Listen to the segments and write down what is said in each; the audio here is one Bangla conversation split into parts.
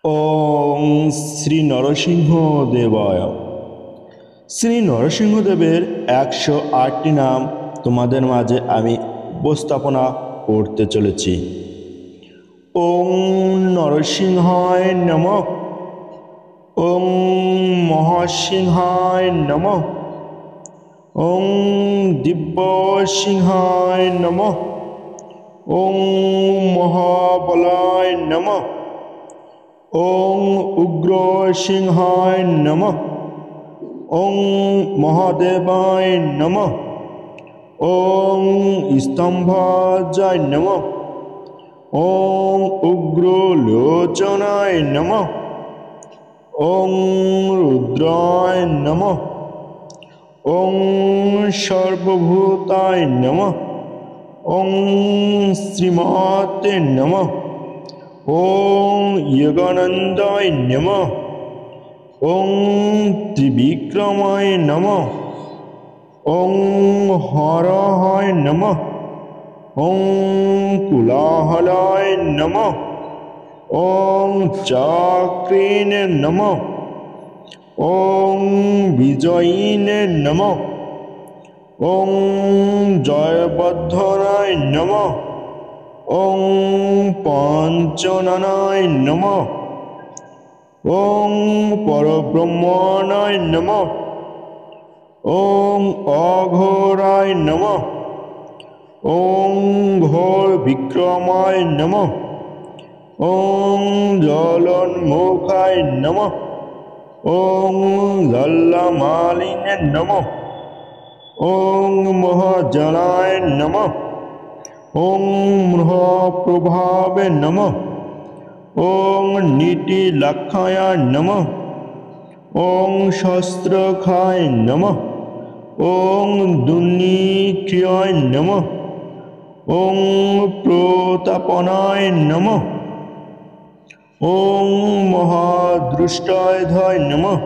ওং শ্রী নরসিংহ দেবায়। শ্রী নরসিংহদেবের 108টি নাম তোমাদের মাঝে আমি উপস্থাপনা করতে চলেছি। ওং নরসিংহায় নমঃ। ওং মহাসিংহায় নমঃ। ওং দিব্যসিংহায় নমঃ। ওং মহাবলায় নমঃ। ওং উগ্রসিংহায় নমঃ। ওং মহাদেবায় নমঃ। ওং স্তম্ভাজায় নমঃ। ওং উগ্রলোচনায় নমঃ। ওং রুদ্রায় নমঃ। ওং সর্বভূতায় নমঃ। ওং শ্রীমাতে নমঃ। ওং যোগানন্দায় নমঃ। ওং ত্রিবিক্রমায় নমঃ। ওং হরায় নমঃ। ওং কুলাহলায় নমঃ। ওং চাক্রিণে নমঃ। ওং বিজয়িনে নমঃ। ওং জয়বর্ধনায় নমঃ। ওং পঞ্চননায় নমঃ। ওং পরব্রহ্মণায় নমঃ। ওং অঘোরায় নমঃ। ওং ঘোর বিক্রমায় নমঃ। ওং জলোন্মুখায় নমঃ। ওং লল্লমালিনে নমঃ। ওং মহাজনায় নমঃ। ওং মহাপ্রভাবে নমঃ। ওং নীতিলক্ষায় নমঃ। ওং শস্ত্রখায় নমঃ। ওং দুর্নিক্রিয়ায় নমঃ। ওং প্রতাপনায় নমঃ। ওং মহাদৃষ্টায় নমঃ।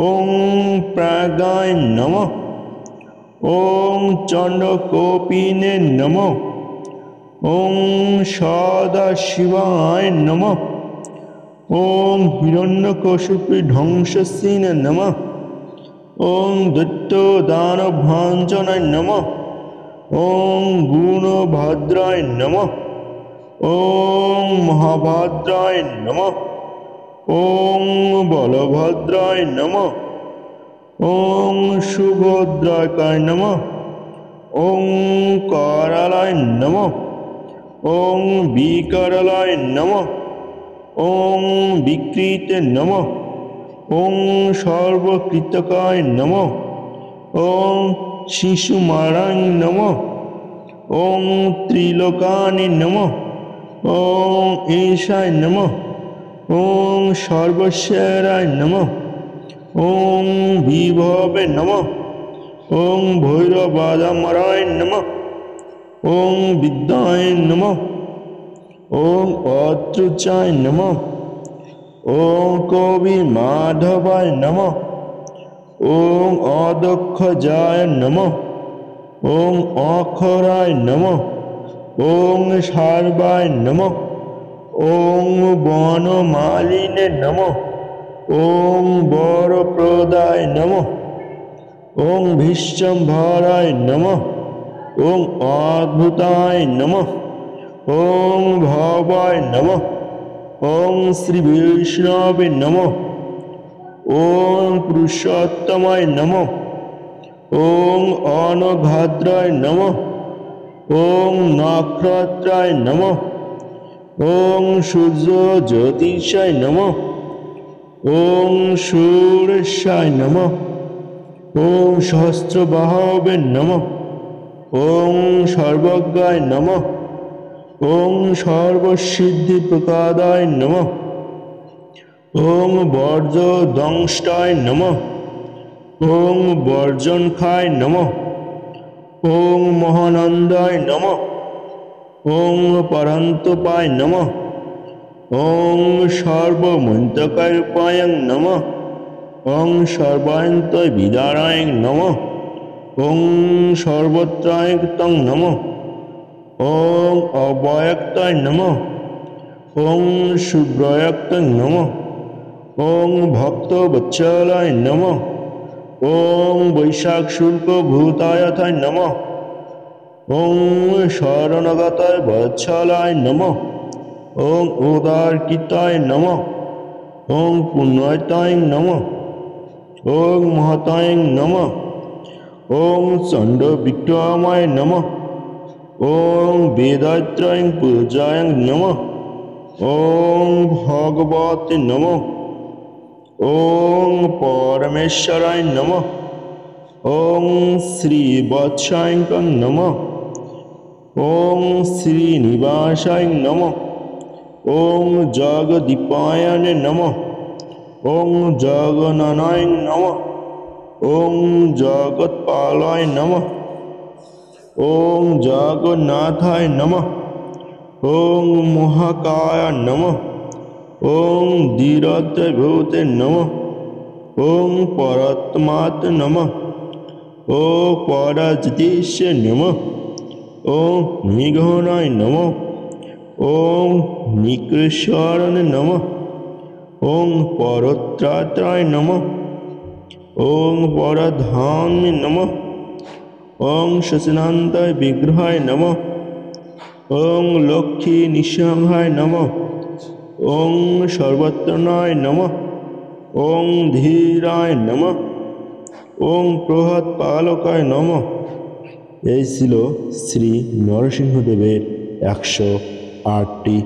ওং প্রাজ্ঞায় নমঃ। ওং চণ্ডকোপিনে নমঃ। ওং সদাশিবায় নমঃ। ওং হিরণ্যকশিপু ধ্বংসস্যিনে নমঃ। ওং দৈত্যদানভাঞ্জনায় নমঃ। ওং গুণভদ্রায় নমঃ। ওং মহাভদ্রায় নমঃ। ওং বলভদ্রায় নমঃ। ওং সুভদ্রায় নমঃ। ওং করালায় নমঃ। ওং বিকরালায় নমঃ। ওং বিকৃতে নমঃ। ওং সর্বকৃতকায় নমঃ। ওং শিশুমারায় নমঃ। ওং ত্রিলোকানি নমঃ। ওং ঈশায় নমঃ। ওং সর্বস্বরায় নমঃ। ওং বিভবে নমঃ। ওং ভৈরবাদামরায় নমঃ। ওং বিদ্যায় নমঃ। ওং অত্রুচায় নমঃ। ওং কবি মাধবায় নমঃ। ওং অদক্ষজায় নমঃ। ওং অক্ষরায় নমঃ। ওং সার্বায় নমঃ। ওং বনমালিনে নমঃ। ওং বরপ্রদায় নমঃ। ওং বিশ্বম্ভরায় নমঃ। ওং অদ্ভুতায় নমঃ। ওং ভবায় নমঃ। ওং শ্রী বৈষ্ণবে নমঃ। ওং পুরুষোত্তমায় নমঃ। ওং অনঘাদ্রায় নমঃ। ওং নক্ষত্রায় নমঃ। ওং সূর্য জ্যোতিষায় নমঃ। ওং সুরেশায় নমঃ। ওং সহস্রবাহবে নমঃ। ওং সর্বজ্ঞায় নমঃ। ওং সর্বসিদ্ধিপ্রদায় নমঃ। ওং বর্জদংষ্টায় নমঃ। ওং বর্জনখায় নমঃ। ওং মহানন্দায় নমঃ। ওং পরন্তপায় নমঃ। ওং সর্বমন্তকারূপায় নমঃ। ওং সর্বান্ত বিদারায় নমঃ। ওং সর্বত্রায়ক্তং নমঃ। ওং অব্যক্তায় নমঃ। ওং শুভ্রয়ক্তং নমঃ ওং ভক্তবৎসলায় নমঃ ওং বৈশাখ শুল্ক ভূতায়থায় নমঃ ওং শরণগতায় বৎসলায় নমঃ ওং উদারকিতায় নমঃ ওং পুণ্যায়তায় নমঃ ওং মহাতায় নমঃ ওং চণ্ড বিক্রমায় নমঃ ওং বেদাত্রয় পূজায় নমঃ ওং ভগবতে নমঃ ওং পরমেশ্বরায় নমঃ ওং শ্রীবৎসায় নমঃ ওং শ্রীনিবাসায় নমঃ ওং জগদীপায়নে নমঃ ওং জগন্নাথায় নমঃ ওং জগৎপালায় নমঃ ওং জগন্নাথায় নমঃ ওং মহাকায় নমঃ ওং ধীরদ্ভূতে নমঃ ওং পরাত্মাত নমঃ ওং পরাজতেশে নমঃ ওং নিঘনায় নমঃ ওং নিকৃশ্বরণে নমঃ ওং পরত্রাত্রায় নমঃ ওং পরধামে নমঃ ওং শশাঙ্কায় বিগ্রহায় নমঃ ওং লক্ষ্মী নিঃসঙ্গায় নমঃ ওং সর্বত্রনায় নমঃ ওং ধীরায় নমঃ ওং প্রহৎপালকায় নমঃ। এই ছিল শ্রী নরসিংহদেবের 108টি